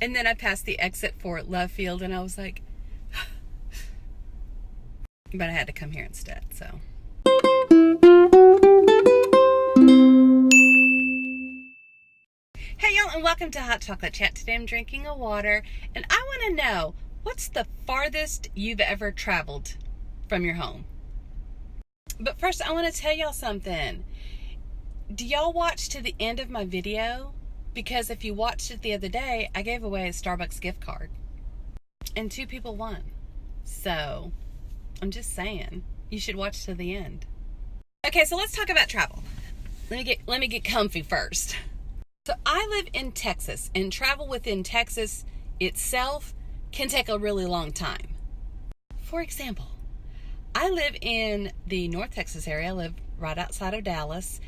And then I passed the exit for Love Field, and I was like, but I had to come here instead, so. Hey y'all, and welcome to Hot Chocolate Chat. Today I'm drinking a water, and I want to know, what's the farthest you've ever traveled from your home? But first, I want to tell y'all something. Do y'all watch to the end of my video? Because if you watched it the other day, I gave away a Starbucks gift card. And 2 people won. So, I'm just saying, you should watch to the end. Okay, so let's talk about travel. Let me get comfy first. So I live in Texas, and travel within Texas itself can take a really long time. For example, I live in the North Texas area. I live right outside of Dallas.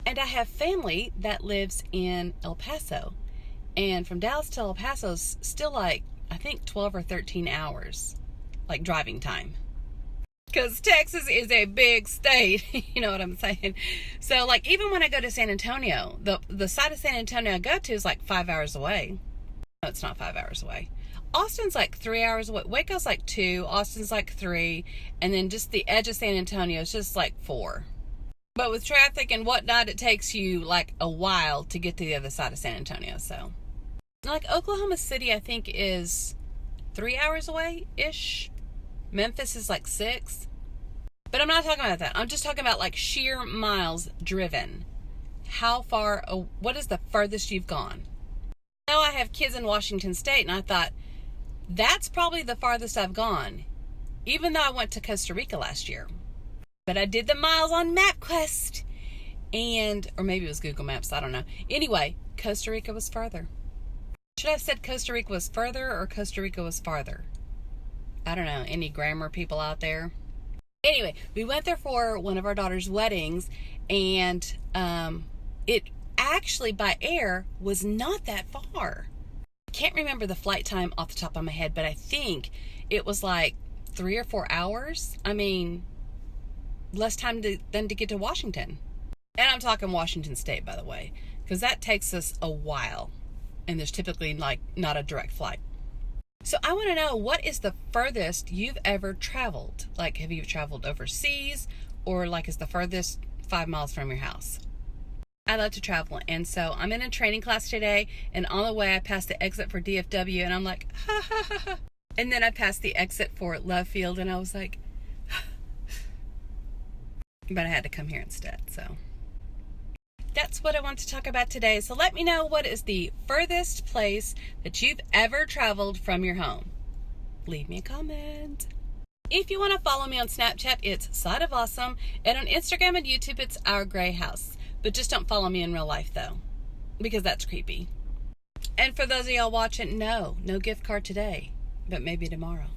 And I have family that lives in El Paso. And from Dallas to El Paso is still like, I think 12 or 13 hours, like driving time. Because Texas is a big state, you know what I'm saying? So like even when I go to San Antonio, the side of San Antonio I go to is like 5 hours away. No, it's not 5 hours away. Austin's like 3 hours away. Waco's like 2. Austin's like 3. And then just the edge of San Antonio is just like 4. But with traffic and whatnot, it takes you like a while to get to the other side of San Antonio. So, like Oklahoma City, I think is 3 hours away-ish. Memphis is like 6. But I'm not talking about that. I'm just talking about like sheer miles driven. How far, what is the furthest you've gone? Now I have kids in Washington State, and I thought, that's probably the farthest I've gone, even though I went to Costa Rica last year. But I did the miles on MapQuest, or maybe it was Google Maps, I don't know. Anyway, Costa Rica was further. Should I have said Costa Rica was further or Costa Rica was farther? I don't know, any grammar people out there? Anyway, we went there for one of our daughter's weddings, and it actually by air was not that far. I can't remember the flight time off the top of my head, but I think it was like 3 or 4 hours. I mean, less time than to get to Washington. And I'm talking Washington State, by the way, because that takes us a while, and there's typically like not a direct flight. So I want to know, what is the furthest you've ever traveled? Like, have you traveled overseas, or like is the furthest 5 miles from your house? I love to travel, and so I'm in a training class today, and on the way I passed the exit for DFW, and I'm like, ha ha ha ha. And then I passed the exit for Love Field, and I was like, but I had to come here instead, so. That's what I want to talk about today. So let me know, what is the furthest place that you've ever traveled from your home? Leave me a comment. If you want to follow me on Snapchat, it's sideofawesome, and on Instagram and YouTube, it's Our Gray House. But just don't follow me in real life, though, because that's creepy. And for those of y'all watching, no gift card today, but maybe tomorrow.